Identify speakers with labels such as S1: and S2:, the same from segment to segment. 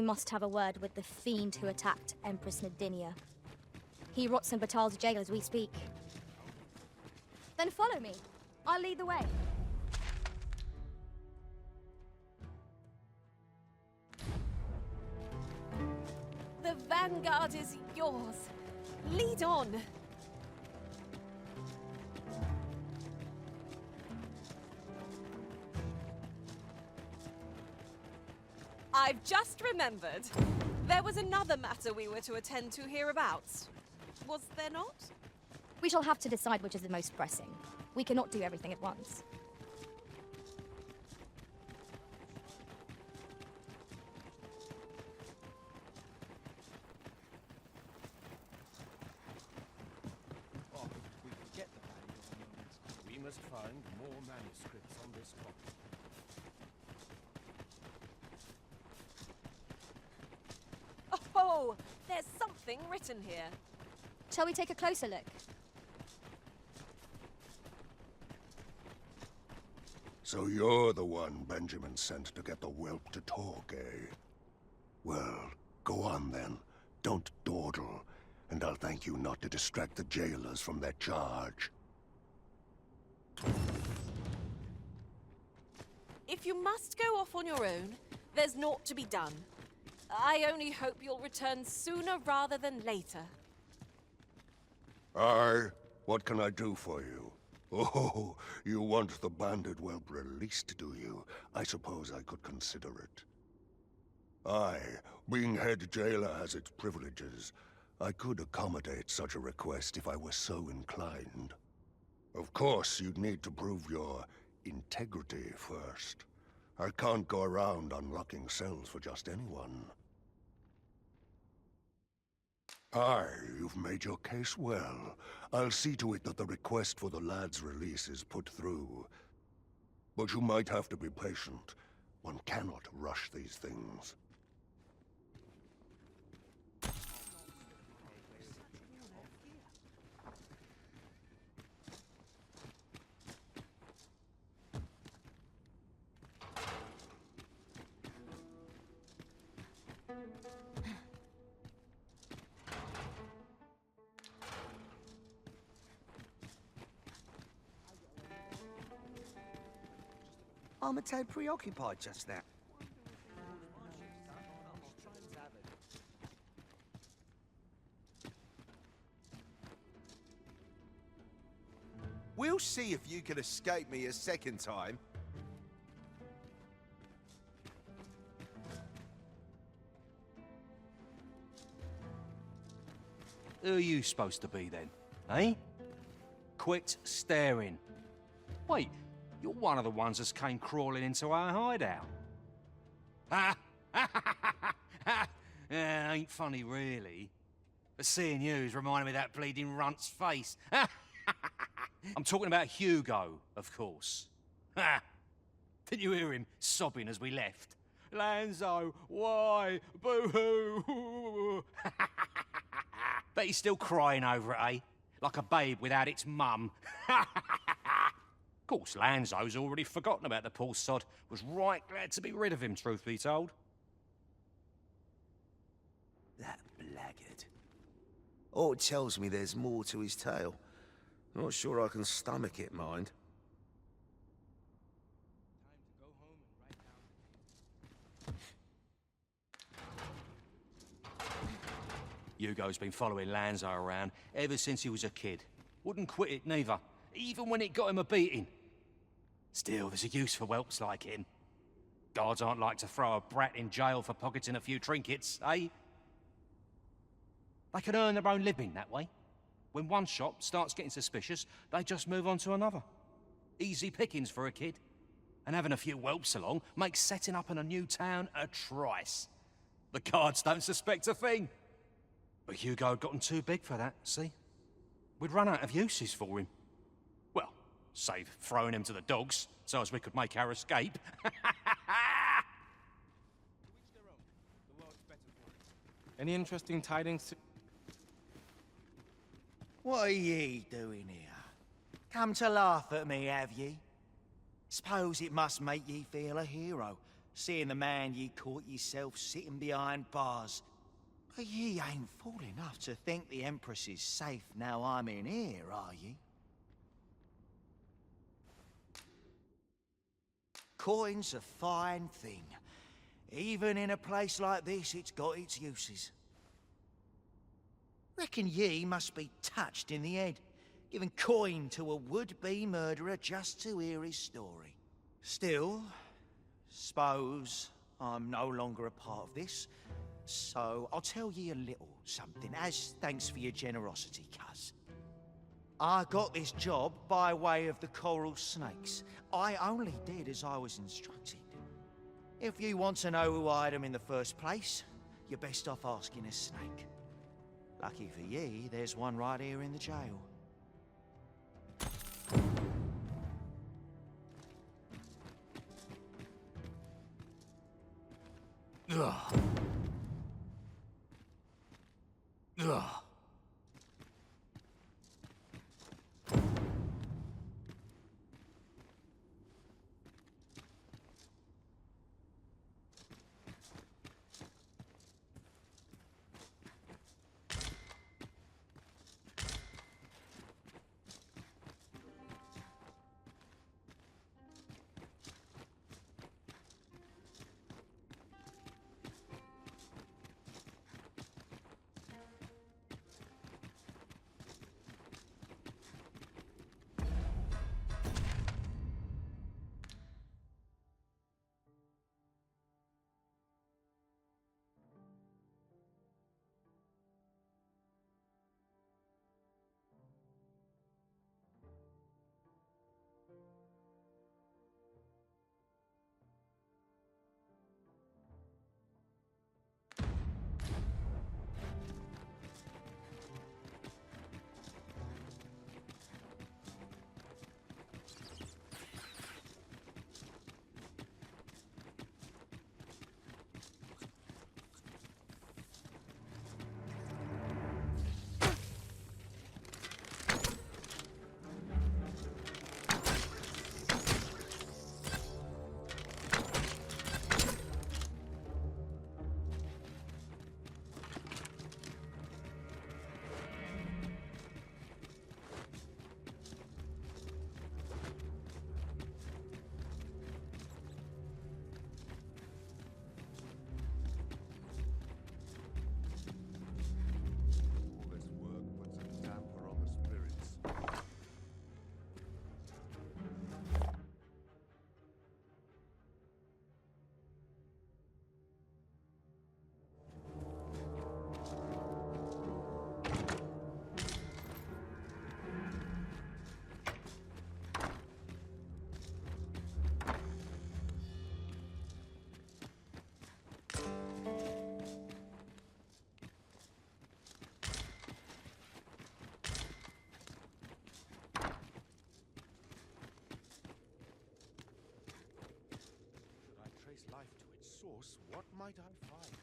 S1: must have a word with the fiend who attacked Empress Nadinia. He rots in Batal's jail as we speak. Then follow me. I'll lead the way.
S2: The vanguard is yours. Lead on. I've just remembered. There was another matter we were to attend to hereabouts. Was there not?
S1: We shall have to decide which is the most pressing. We cannot do everything at once.
S3: Oh, we can get the value of the moments. We must find more manuscripts on this topic.
S2: Oh, there's something written here.
S1: Shall we take a closer look?
S4: So you're the one Benjamin sent to get the whelp to talk, eh? Well, go on then. Don't dawdle, and I'll thank you not to distract the jailers from their charge.
S2: If you must go off on your own, there's naught to be done. I only hope you'll return sooner rather than later.
S4: Aye? What can I do for you? Oh, you want the bandit whelp released, do you? I suppose I could consider it. Aye, being head jailer has its privileges. I could accommodate such a request if I were so inclined. Of course, you'd need to prove your integrity first. I can't go around unlocking cells for just anyone. Aye, you've made your case well. I'll see to it that the request for the lad's release is put through. But you might have to be patient. One cannot rush these things.
S5: I'm a tad preoccupied just now.
S6: We'll see if you can escape me a second time.
S7: Who are you supposed to be then, eh? Quit staring. Wait, you're one of the ones that came crawling into our hideout. Ha! Yeah, ain't funny really. But seeing you's reminding me of that bleeding runt's face. I'm talking about Hugo, of course. Didn't you hear him sobbing as we left? Lanzo, why? Boo-hoo! Bet he's still crying over it, eh? Like a babe without its mum. Of course, Lanzo's already forgotten about the poor sod. Was right glad to be rid of him, truth be told.
S5: That blackguard. Oh, it tells me there's more to his tale. Not sure I can stomach it, mind.
S7: Hugo's been following Lanzo around ever since he was a kid. Wouldn't quit it neither, even when it got him a beating. Still, there's a use for whelps like him. Guards aren't like to throw a brat in jail for pocketing a few trinkets, eh? They can earn their own living that way. When one shop starts getting suspicious, they just move on to another. Easy pickings for a kid. And having a few whelps along makes setting up in a new town a trice. The guards don't suspect a thing. But Hugo had gotten too big for that, see? We'd run out of uses for him. Well, save throwing him to the dogs, so as we could make our escape.
S3: Any interesting tidings?
S8: What are ye doing here? Come to laugh at me, have ye? Suppose it must make ye feel a hero, seeing the man ye caught yourself sitting behind bars. But ye ain't fool enough to think the Empress is safe now I'm in here, are ye? Coin's a fine thing. Even in a place like this, it's got its uses. Reckon ye must be touched in the head, giving coin to a would-be murderer just to hear his story. Still, suppose I'm no longer a part of this, so I'll tell ye a little something, as thanks for your generosity, cuz. I got this job by way of the coral snakes. I only did as I was instructed. If you want to know who hired them in the first place, you're best off asking a snake. Lucky for ye, there's one right here in the jail.
S7: Ugh. Ugh.
S4: All this work puts a damper on the spirits.
S3: Should I trace life to its source, what might I find?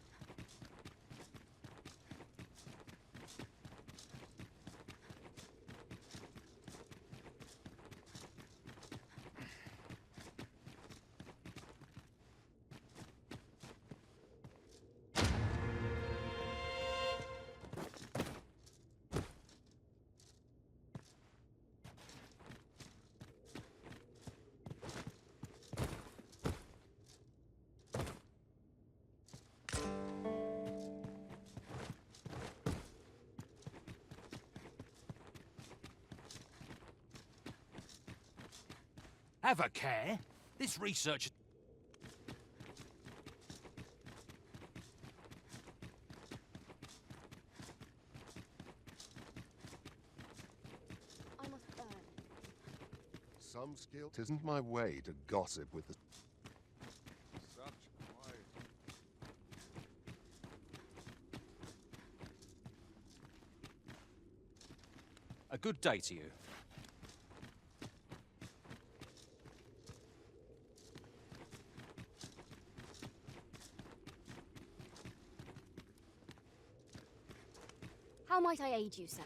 S7: Have a care. This research...
S1: I must burn.
S4: Some skill. Tisn't my way to gossip with the... Such quiet.
S7: A good day to you.
S1: How might I aid you, sir?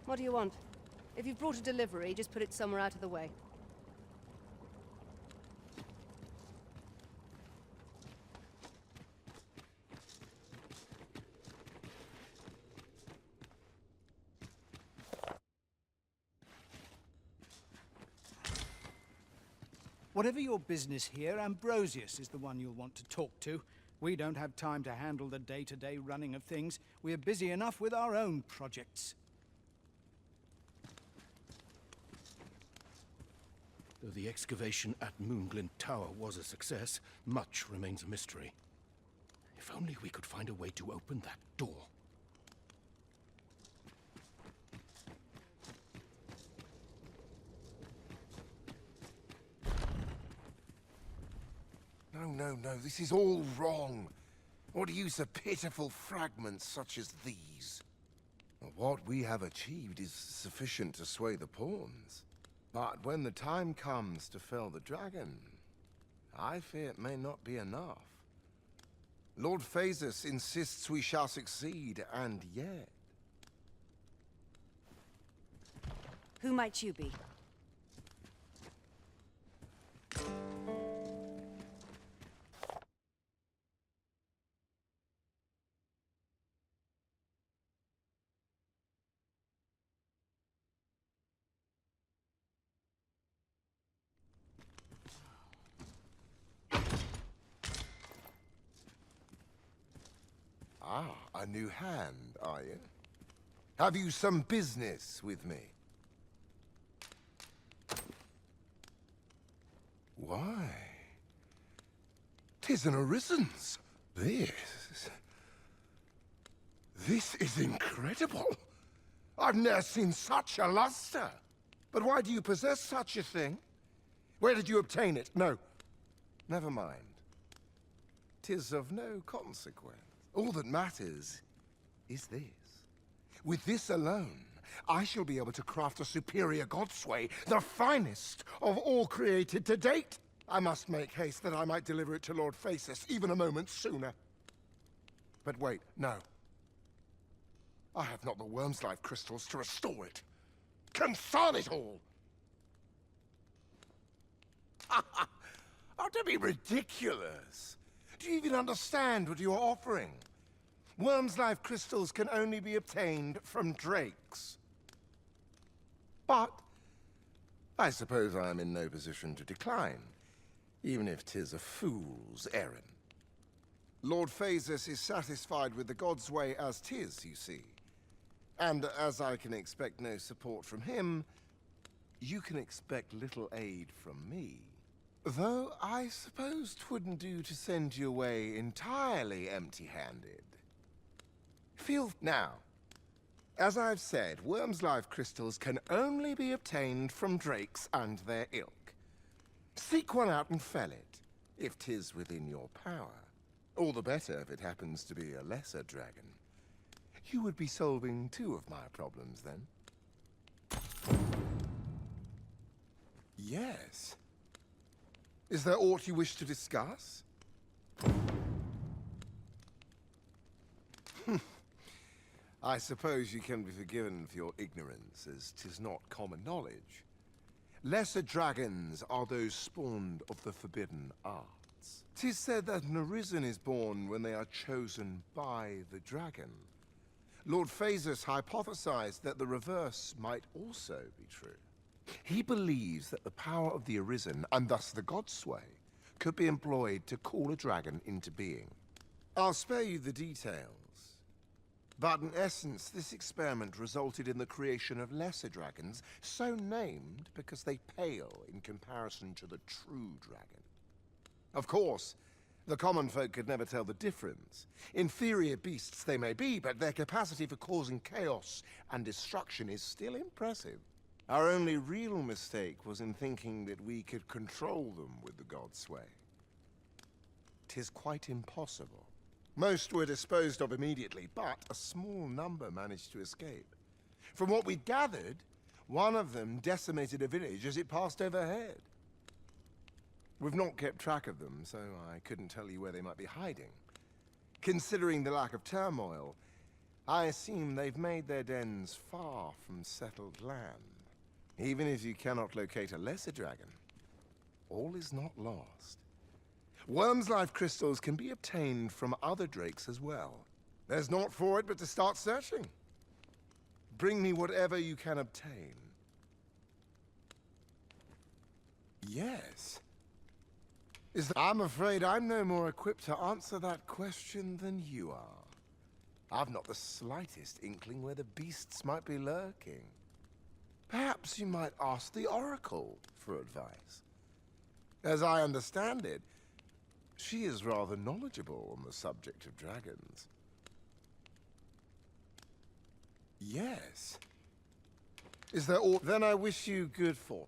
S9: What do you want? If you've brought a delivery, just put it somewhere out of the way.
S10: Whatever your business here, Ambrosius is the one you'll want to talk to. We don't have time to handle the day-to-day running of things. We're busy enough with our own projects.
S3: Though the excavation at Moonglint Tower was a success, much remains a mystery. If only we could find a way to open that door.
S6: No, this is all wrong. What use of pitiful fragments such as these? What we have achieved is sufficient to sway the pawns. But when the time comes to fell the dragon, I fear it may not be enough. Lord Phasus insists we shall succeed, and yet...
S9: Who might you be?
S6: Ah, a new hand, are you? Have you some business with me? Why? 'Tis an Arisen's. This is incredible. I've never seen such a luster. But why do you possess such a thing? Where did you obtain it? No, never mind. 'Tis of no consequence. All that matters is this. With this alone, I shall be able to craft a superior godsway, the finest of all created to date. I must make haste that I might deliver it to Lord Phasus even a moment sooner. But wait, no. I have not the worm's life crystals to restore it. Consign it all! Oh, don't be ridiculous. Do you even understand what you're offering? Worm's life crystals can only be obtained from drakes. But I suppose I am in no position to decline, even if 'tis a fool's errand. Lord Phasus is satisfied with the God's way as 'tis, you see. And as I can expect no support from him, you can expect little aid from me. Though I suppose 'twouldn't do to send you away entirely empty-handed. Now, as I've said, Worm's life crystals can only be obtained from drakes and their ilk. Seek one out and fell it, if 'tis within your power. All the better if it happens to be a lesser dragon. You would be solving two of my problems, then. Yes. Is there aught you wish to discuss? I suppose you can be forgiven for your ignorance, as 'tis not common knowledge. Lesser dragons are those spawned of the forbidden arts. 'Tis said that an Arisen is born when they are chosen by the dragon. Lord Phasus hypothesized that the reverse might also be true. He believes that the power of the Arisen, and thus the Godsway, could be employed to call a dragon into being. I'll spare you the details. But in essence, this experiment resulted in the creation of lesser dragons, so named because they pale in comparison to the true dragon. Of course, the common folk could never tell the difference. Inferior beasts they may be, but their capacity for causing chaos and destruction is still impressive. Our only real mistake was in thinking that we could control them with the Godsway. 'Tis quite impossible. Most were disposed of immediately, but a small number managed to escape. From what we'd gathered, one of them decimated a village as it passed overhead. We've not kept track of them, so I couldn't tell you where they might be hiding. Considering the lack of turmoil, I assume they've made their dens far from settled land. Even if you cannot locate a lesser dragon, all is not lost. Worm's life crystals can be obtained from other drakes as well. There's naught for it but to start searching. Bring me whatever you can obtain. Yes. I'm afraid I'm no more equipped to answer that question than you are. I've not the slightest inkling where the beasts might be lurking. Perhaps you might ask the Oracle for advice. As I understand it, she is rather knowledgeable on the subject of dragons. Yes. Is there aught? Then I wish you good fortune.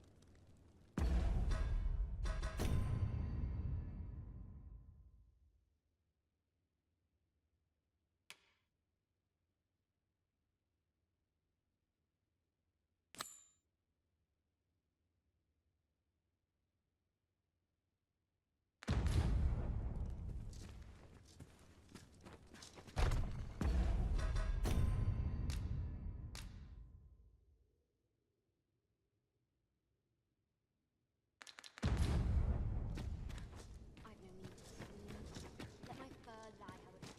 S1: I've no need to scream. Let my fur lie how it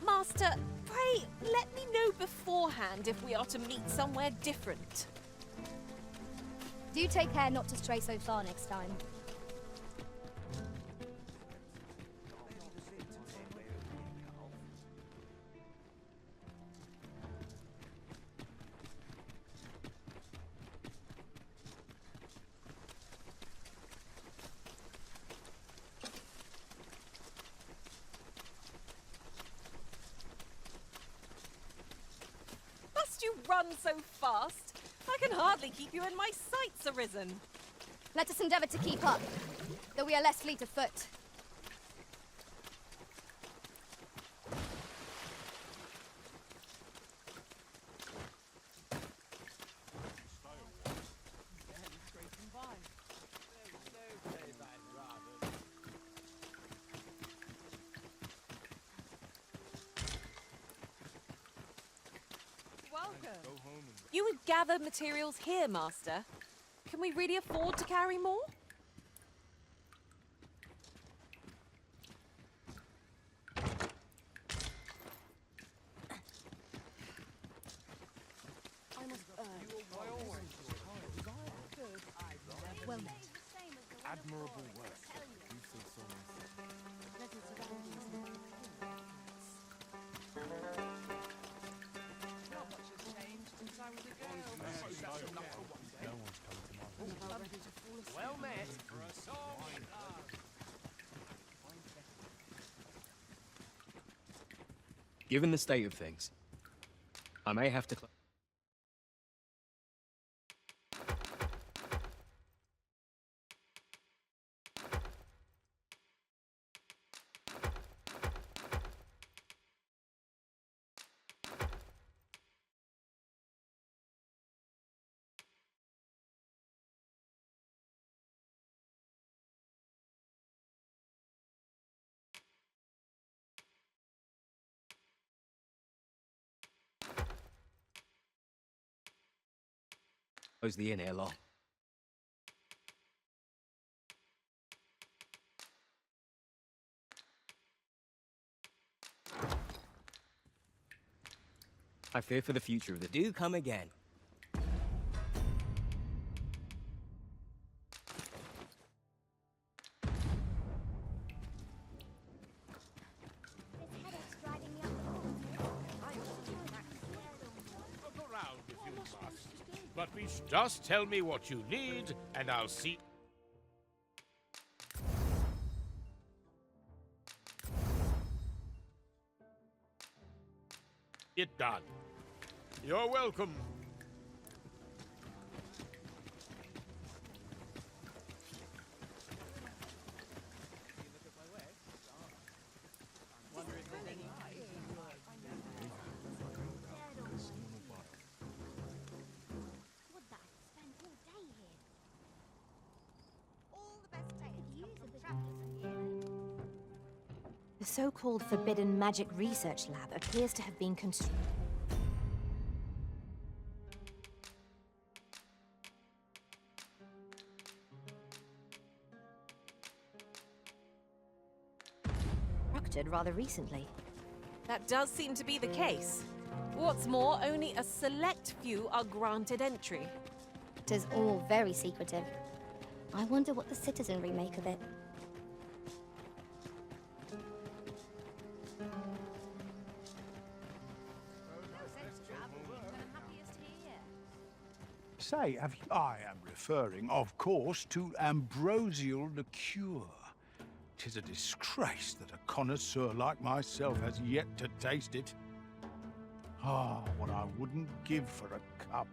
S2: Master, pray let me know beforehand if we are to meet somewhere different.
S1: Do take care not to stray so far next time.
S2: Must you run so fast? I can hardly keep you in my sights, Arisen.
S1: Let us endeavour to keep up, though we are less fleet of foot.
S2: You would gather materials here, Master. Can we really afford to carry more?
S1: Well met.
S6: Admirable work. You think so?
S10: Well met.
S11: Given the state of things, I may have to... close the inn ere long. I fear for the future of the...
S12: Do come again.
S13: Look around if you must. But just tell me what you need, and I'll see. It done. You're welcome.
S1: The so-called Forbidden Magic Research Lab appears to have been constructed rather recently.
S2: That does seem to be the case. What's more, only a select few are granted entry.
S1: It is all very secretive. I wonder what the citizenry make of it.
S10: Say, I am referring, of course, to ambrosial liqueur. 'Tis a disgrace that a connoisseur like myself has yet to taste it. Ah, what I wouldn't give for a cup.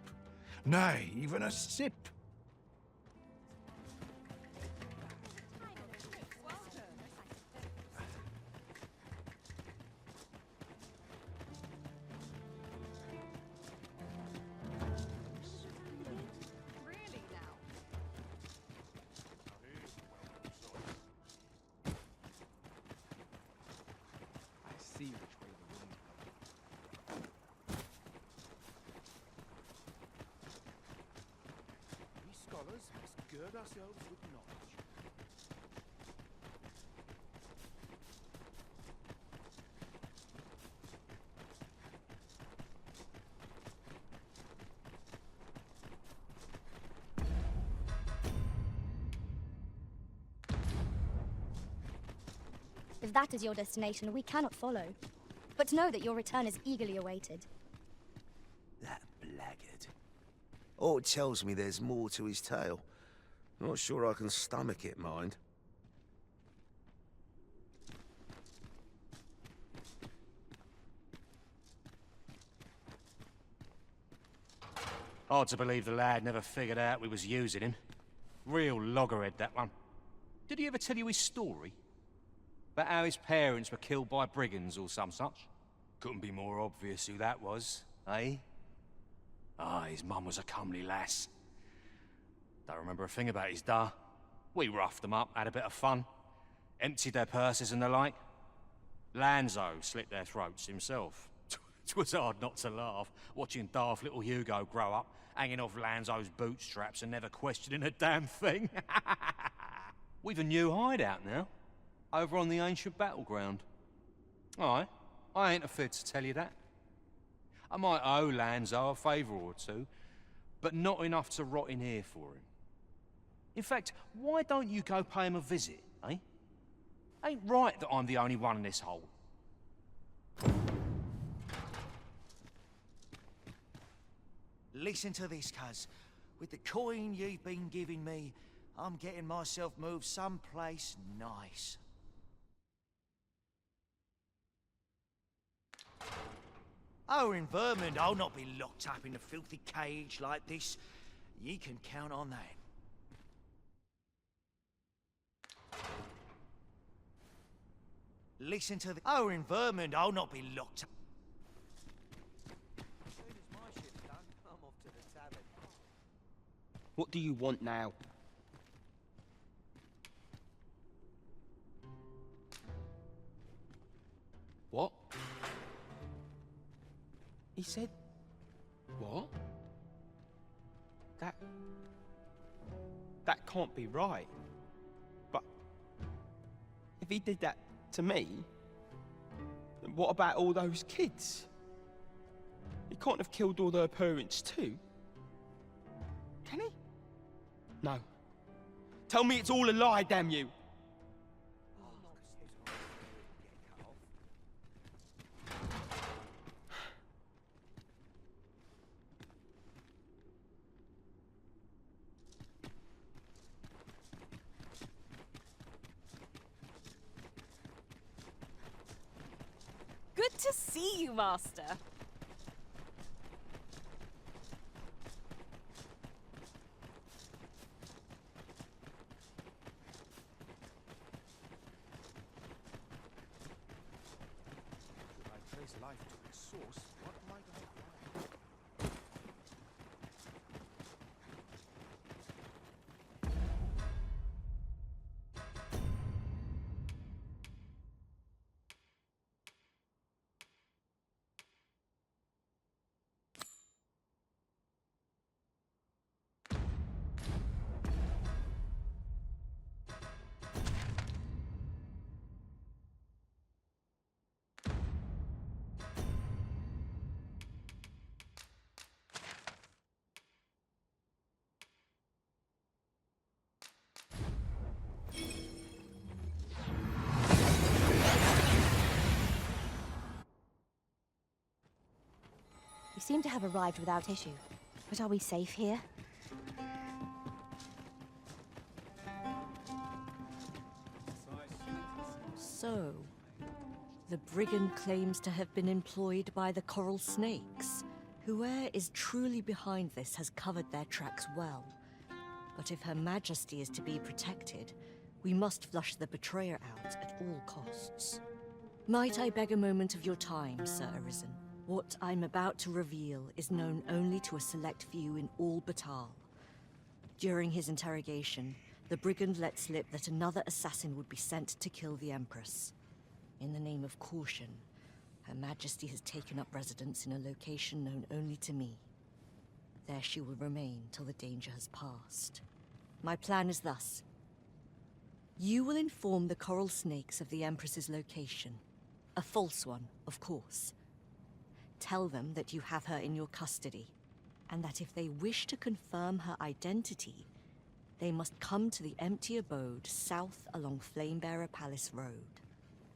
S10: Nay, even a sip.
S3: Gird ourselves with knowledge.
S1: If that is your destination, we cannot follow. But know that your return is eagerly awaited.
S5: That blackguard. Oh, it tells me there's more to his tale. Not sure I can stomach it, mind.
S7: Hard to believe the lad never figured out we was using him. Real loggerhead, that one. Did he ever tell you his story? About how his parents were killed by brigands or some such? Couldn't be more obvious who that was, eh? Ah, his mum was a comely lass. Don't remember a thing about his da. We roughed them up, had a bit of fun. Emptied their purses and the like. Lanzo slit their throats himself. 'Twas hard not to laugh, watching daft little Hugo grow up, hanging off Lanzo's bootstraps and never questioning a damn thing. We've a new hideout now, over on the ancient battleground. Aye, I ain't afraid to tell you that. I might owe Lanzo a favour or two, but not enough to rot in here for him. In fact, why don't you go pay him a visit, eh? Ain't right that I'm the only one in this hole.
S8: Listen to this, cuz. With the coin you've been giving me, I'm getting myself moved someplace nice. Oh, in Vermont, I'll not be locked up in a filthy cage like this. You can count on that. Listen to the... Oh, in Vermont, I'll not be locked up. As soon as my shit's done, I'm off to the tavern.
S11: What do you want now? What? He said... What? That can't be right. But... if he did that to me, then what about all those kids? He can't have killed all their parents too. Can he? No. Tell me it's all a lie, damn you!
S2: Good to see you, Master.
S3: Should I trace life to its source, what might I find?
S1: You seem to have arrived without issue. But are we safe here?
S12: So, the brigand claims to have been employed by the coral snakes. Whoever is truly behind this has covered their tracks well. But if Her Majesty is to be protected, we must flush the betrayer out at all costs. Might I beg a moment of your time, Sir Arisen? What I'm about to reveal is known only to a select few in all Batal. During his interrogation, the brigand let slip that another assassin would be sent to kill the Empress. In the name of caution, Her Majesty has taken up residence in a location known only to me. There she will remain till the danger has passed. My plan is thus. You will inform the coral snakes of the Empress's location. A false one, of course. Tell them that you have her in your custody, and that if they wish to confirm her identity, they must come to the empty abode south along Flamebearer Palace Road.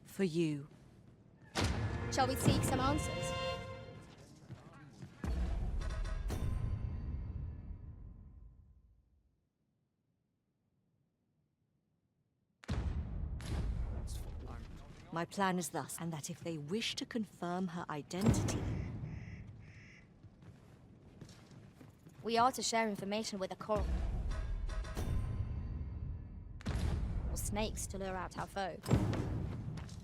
S12: For you.
S1: Shall we seek some answers?
S12: My plan is thus, and that if they wish to confirm her identity...
S1: We are to share information with the coral. Or snakes to lure out our foe.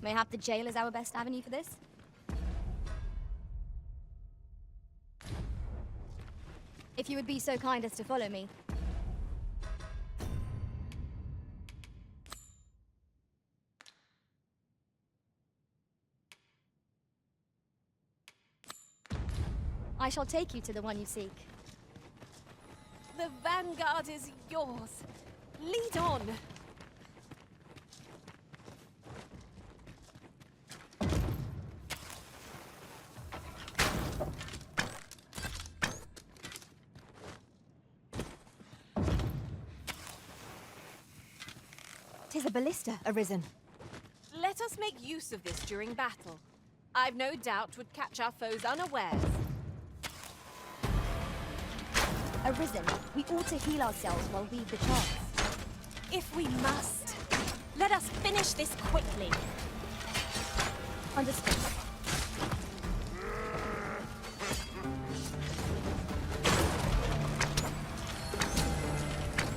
S1: Mayhap the jail is our best avenue for this? If you would be so kind as to follow me. I shall take you to the one you seek.
S2: The vanguard is yours. Lead on.
S1: Tis a ballista, Arisen.
S2: Let us make use of this during battle. I've no doubt would catch our foes unawares.
S1: Arisen, we ought to heal ourselves while we the chance.
S2: If we must, let us finish this quickly.
S1: Understood.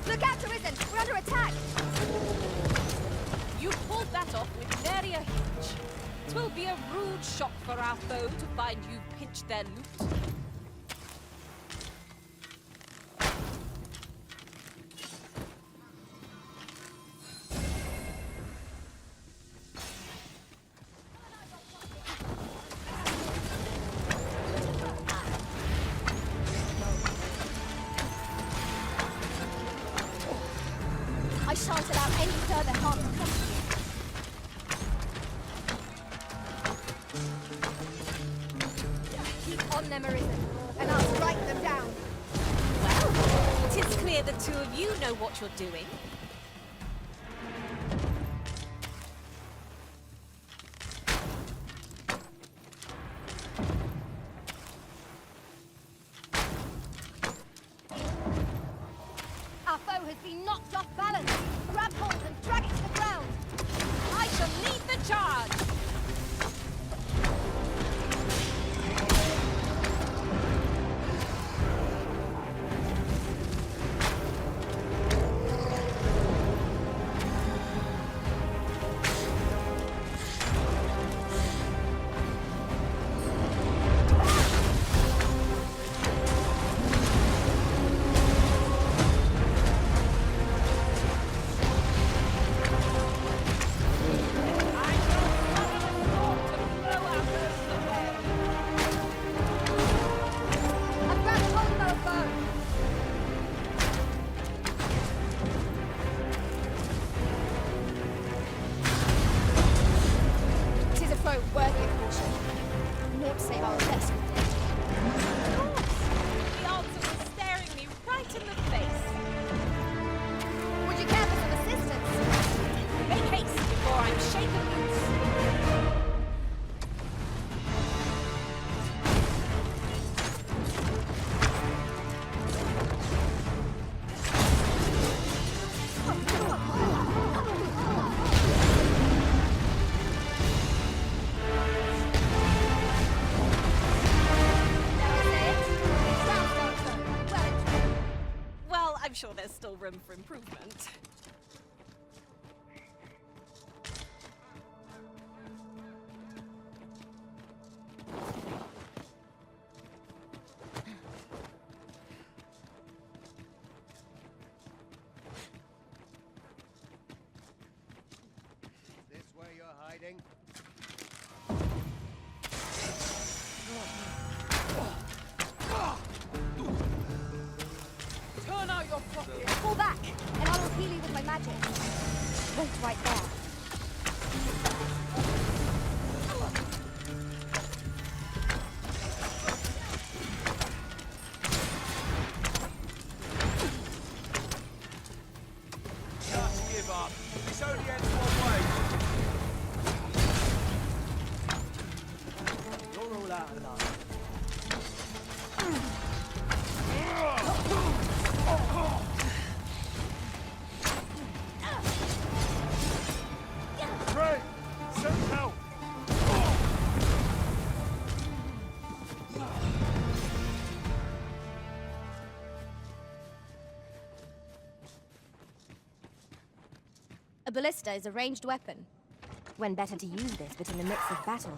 S1: Look out, Arisen! We're under attack!
S2: You pulled that off with nary a hitch. 'Twill be a rude shock for our foe to find you've pinched their loot.
S1: I shan't allow any further harm to come to you. Keep on them, Arisen, and I'll strike them down.
S2: Well, 'tis clear the two of you know what you're doing.
S1: Our foe has been knocked off balance. Grab hold and drag it to the ground.
S2: I shall lead the charge!
S1: I've grabbed hold of our foe. Tis a foe worthy of caution. Naught save our best with death.
S2: The answer was staring me right in the face.
S1: Would you care for some assistance?
S2: Make haste before I'm shaken loose. room for improvement.
S14: This where you're hiding?
S2: Turn out your pocket!
S1: Fall back, and I will heal you with my magic. Wait right there.
S8: Just give up. This only ends one way. You're all out of luck.
S10: Pray! Send help!
S1: A ballista is a ranged weapon. When better to use this but in the midst of battle.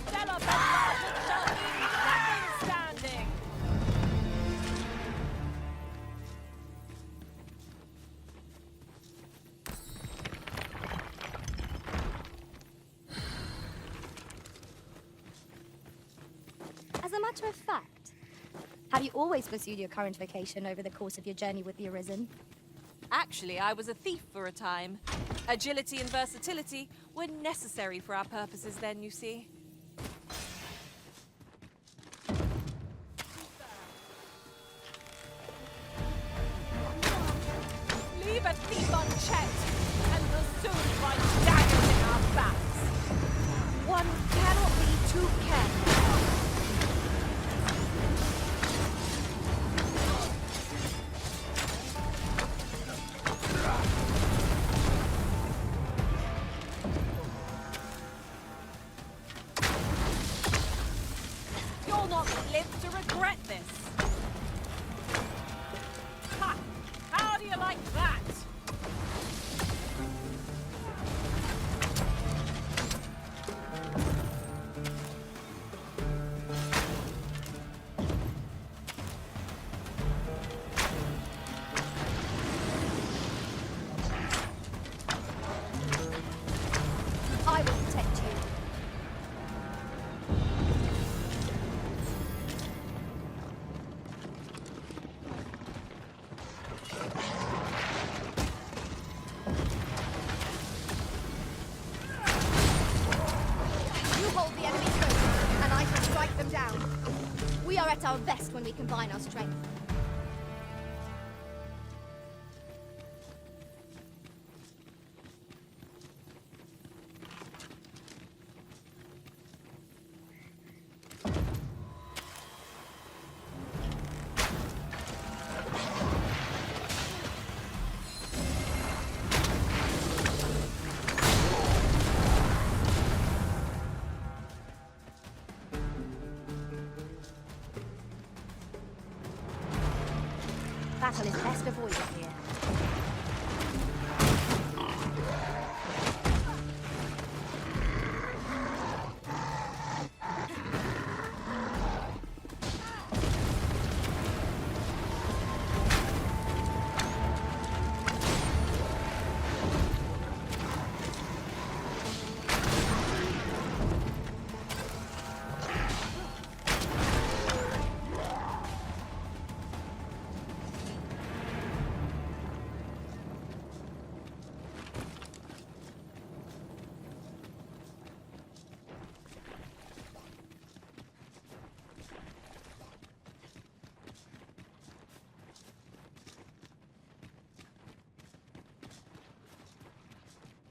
S2: Stellar bombardment shall be second standing!
S1: As a matter of fact, have you always pursued your current vocation over the course of your journey with the Arisen?
S2: Actually, I was a thief for a time. Agility and versatility were necessary for our purposes then, you see. Leave a thief unchecked, and we'll soon find daggers in our backs. One cannot be too careful. You'll not live to regret this. Ha! How do you like that?
S1: I will protect you. You hold the enemy close, and I can strike them down. We are at our best when we combine our strength. Battle is best avoided here.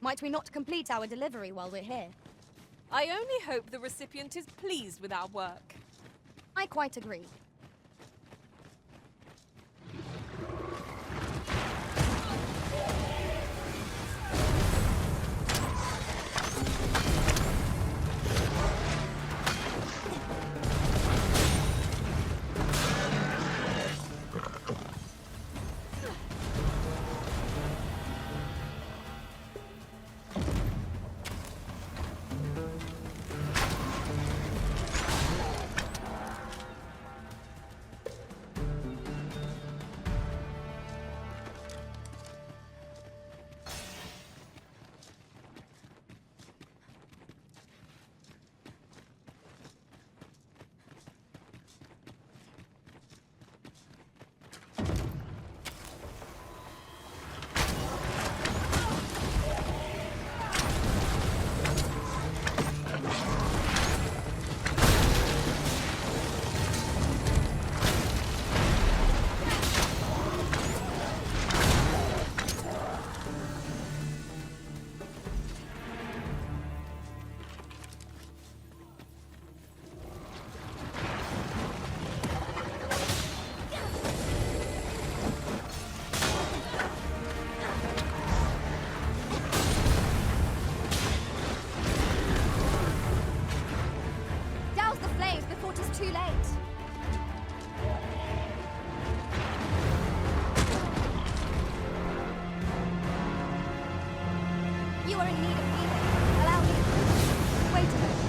S1: Might we not complete our delivery while we're here?
S2: I only hope the recipient is pleased with our work.
S1: I quite agree. too late. You are in need of healing. Allow me. Wait a moment.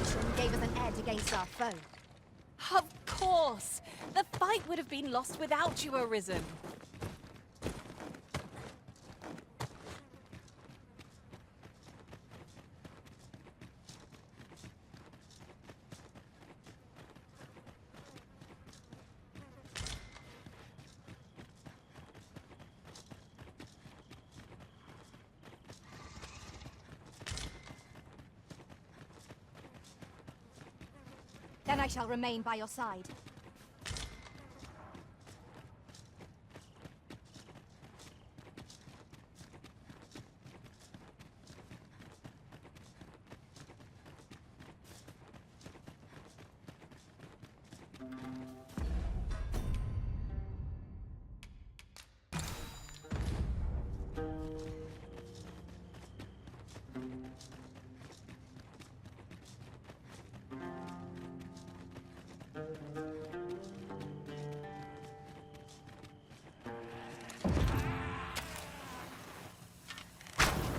S1: information gave us an edge against our foe.
S2: Of course! The fight would have been lost without you, Arisen.
S1: Then I shall remain by your side.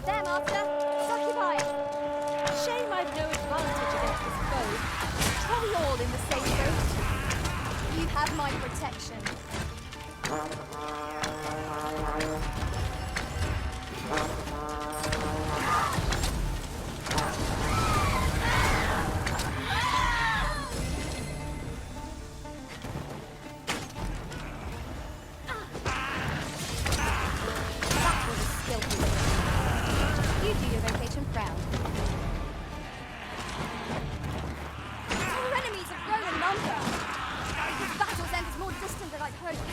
S1: There, Master! Succubi!
S2: Shame I've no advantage against this foe. Are we all in the same boat?
S1: You have my protection. That was a skillful move. You do your vacation proud. Our enemies have grown in number. This battle's end is more distant than I'd hoped.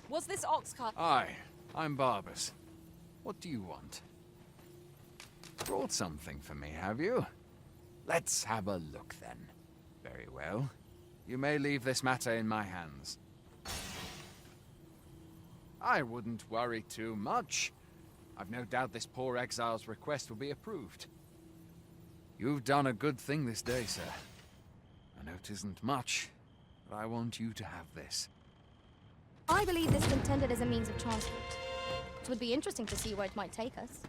S2: Was this ox cart?
S14: Aye, I'm Barbas. What do you want? Brought something for me, have you? Let's have a look then. Very well. You may leave this matter in my hands. I wouldn't worry too much. I've no doubt this poor exile's request will be approved. You've done a good thing this day, sir. I know 'tisn't much, but I want you to have this.
S1: I believe this is intended as a means of transport. It would be interesting to see where it might take us.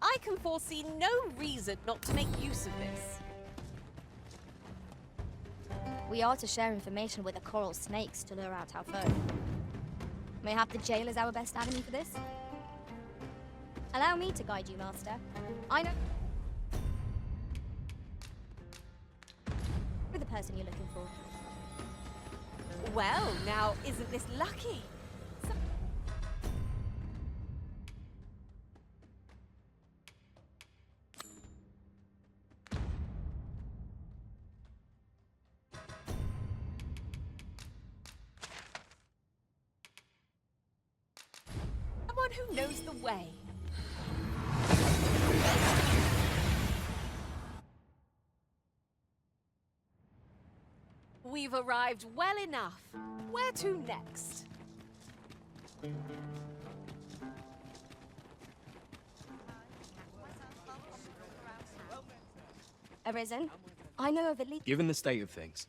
S2: I can foresee no reason not to make use of this.
S1: We are to share information with the coral snakes to lure out our foe. Mayhap the jail is our best avenue for this? Allow me to guide you, Master. I know the person you're looking for.
S2: Well, now, isn't this lucky? Someone who knows the way. We've arrived well enough. Where to next?
S1: Arisen, I know of at least...
S15: Given the state of things,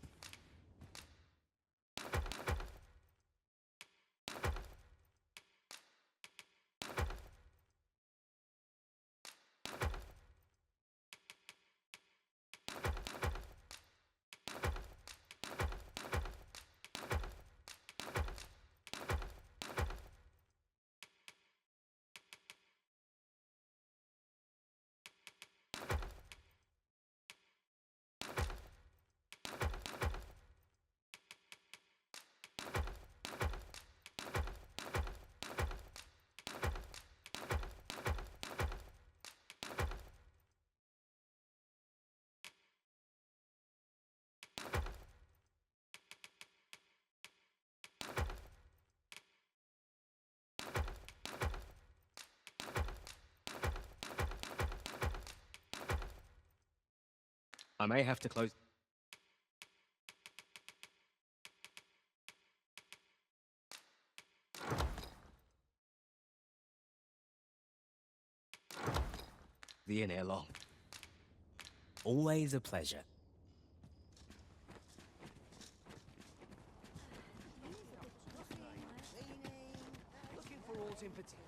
S15: I may have to close... the inn ere long. Always a pleasure.
S8: Looking for aught in particular?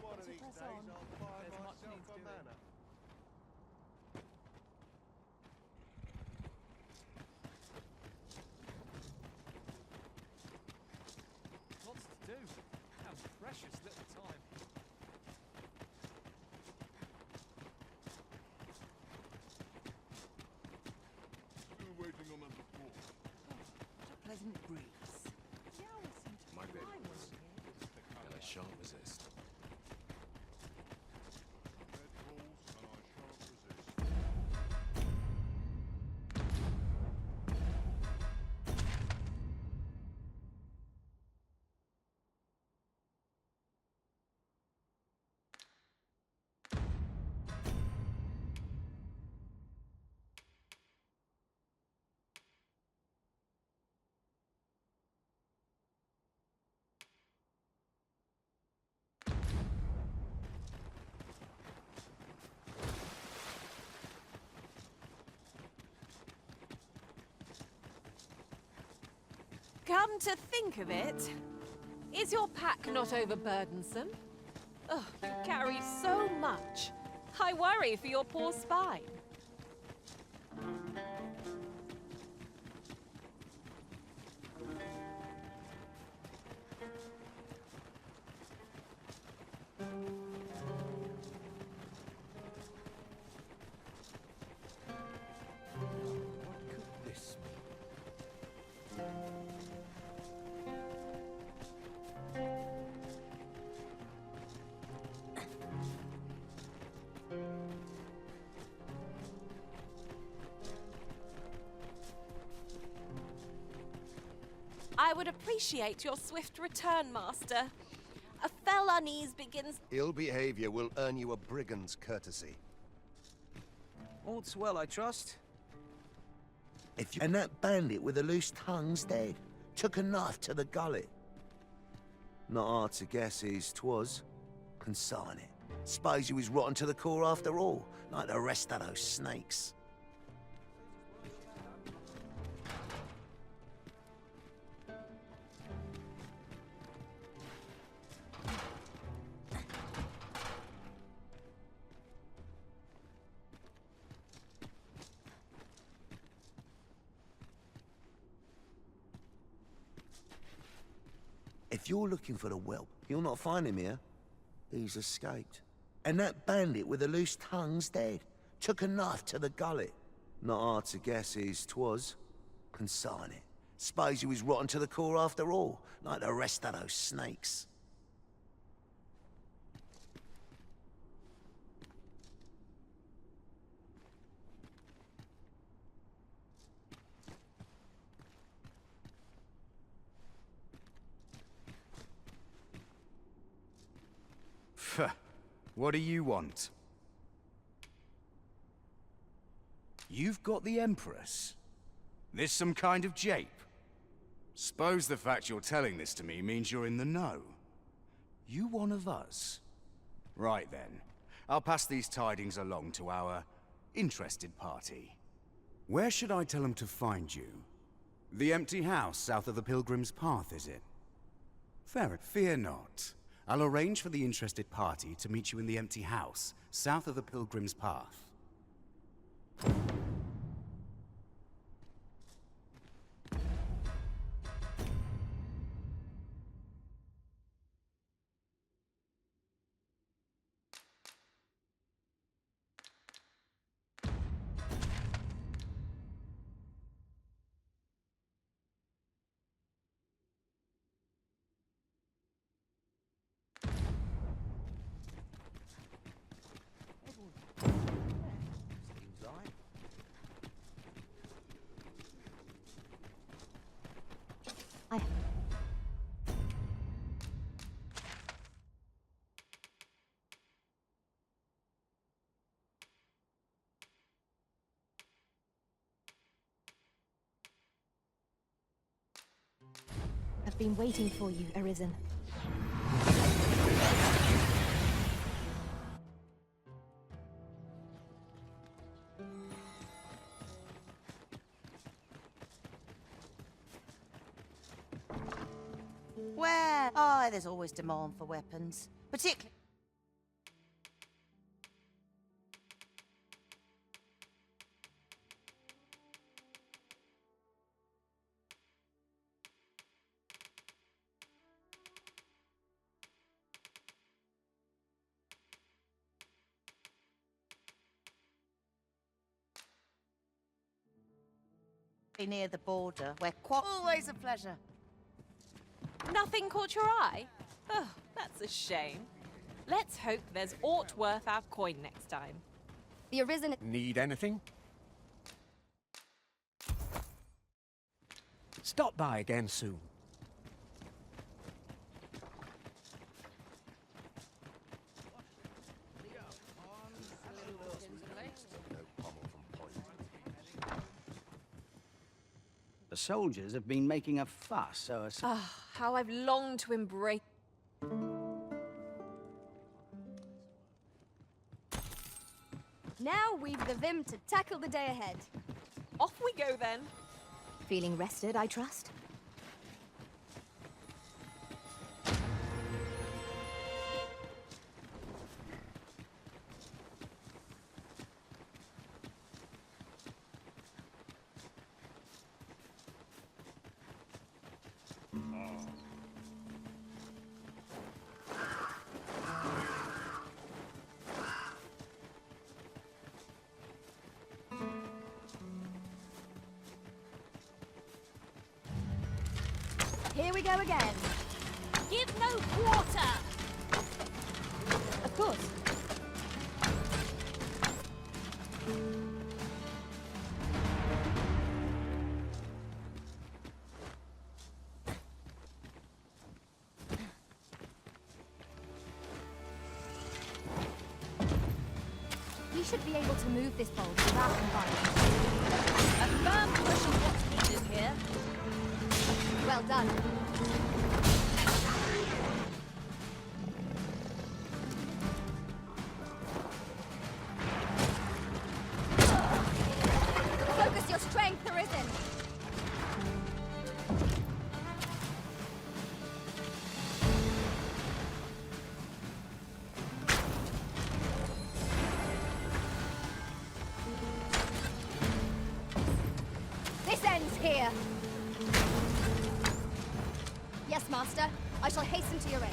S6: One of these days I'll buy myself a manor.
S14: Lots to do. How precious little time.
S6: Still waiting on that report.
S8: What a pleasant breeze.
S13: My bedrooms, and I shan't resist.
S6: Bed falls and I shan't resist.
S2: Come to think of it, is your pack not overburdensome? Oh, you carry so much. I worry for your poor spine.
S3: What could this mean?
S2: I would appreciate your swift return, Master. A fell unease begins...
S16: Ill behavior will earn you a brigand's courtesy.
S8: All's well, I trust.
S5: And that bandit with the loose tongue's dead. Took a knife to the gullet. Not hard to guess whose 'twas. Consign it. Suppose he was rotten to the core after all, like the rest of those snakes. If you're looking for the whelp, you'll not find him here. He's escaped. And that bandit with the loose tongue's dead. Took a knife to the gullet. Not hard to guess whose 'twas. Consign it. Suppose he was rotten to the core after all, like the rest of those snakes.
S17: What do you want? You've got the Empress? This some kind of jape? Suppose the fact you're telling this to me means you're in the know. You one of us? Right then. I'll pass these tidings along to our interested party. Where should I tell them to find you? The empty house south of the Pilgrim's Path, is it? Fear not. I'll arrange for the interested party to meet you in the empty house, south of the Pilgrim's Path.
S8: Seems like.
S1: been waiting for you, Arisen.
S18: Where? Oh, there's always demand for weapons. Particularly... near the border, where always a pleasure.
S2: Nothing caught your eye? Oh, that's a shame. Let's hope there's aught worth our coin next time.
S1: The Arisen...
S6: Need anything?
S15: Stop by again soon. The soldiers have been making a fuss, so...
S2: Ah, how I've longed to embrace...
S1: Now we've the vim to tackle the day ahead.
S2: Off we go then.
S1: Feeling rested, I trust? Here we go again.
S2: Give no quarter!
S1: Of course. We should be able to move this boulder without combining.
S2: A firm push is what's needed here.
S1: Well done. Focus your strength, Arisen. This ends here. Yes, Master. I shall hasten to your aid.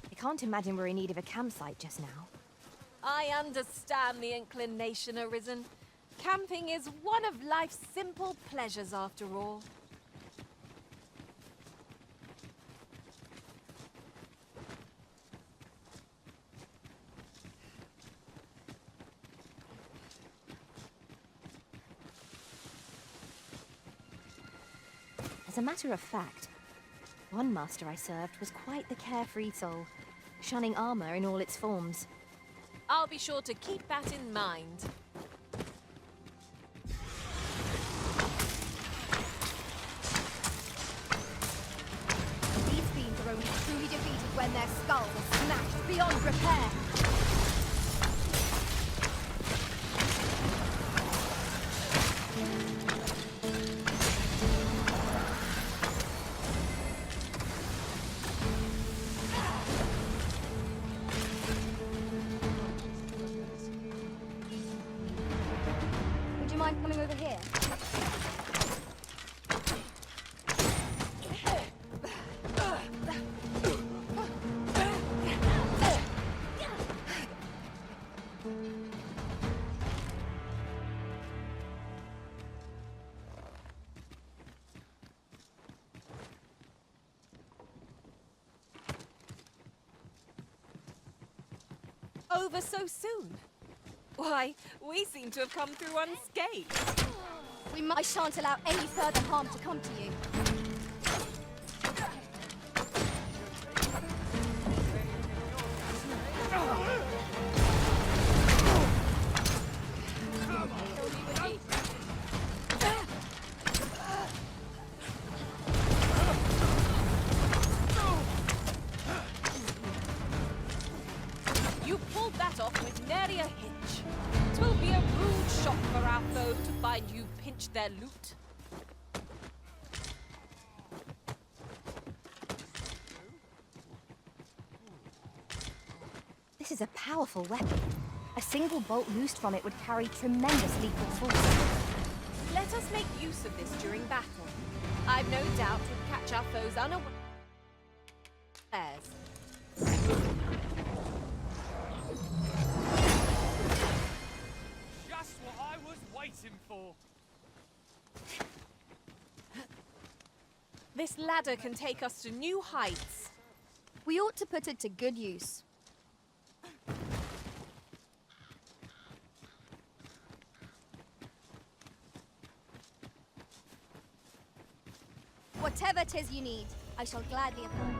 S1: I can't imagine we're in need of a campsite just now.
S2: I understand the inclination, Arisen. Camping is one of life's simple pleasures, after all.
S1: As a matter of fact, one master I served was quite the carefree soul, shunning armor in all its forms.
S2: I'll be sure to keep that in mind.
S1: These fiends are only truly defeated when their skulls are smashed beyond repair. Would you mind coming over here?
S2: over so soon? Why, we seem to have come through unscathed.
S1: I shan't allow any further harm to come to you.
S2: You pulled that off with nary a hitch. 'Twill be a rude shock for our foe to find you pinched their loot.
S1: This is a powerful weapon. A single bolt loosed from it would carry tremendous lethal force.
S2: Let us make use of this during battle. I've no doubt we'll catch our foes unawares.
S7: Just what I was waiting for.
S2: This ladder can take us to new heights.
S1: We ought to put it to good use. Whatever 'tis you need, I shall gladly apply.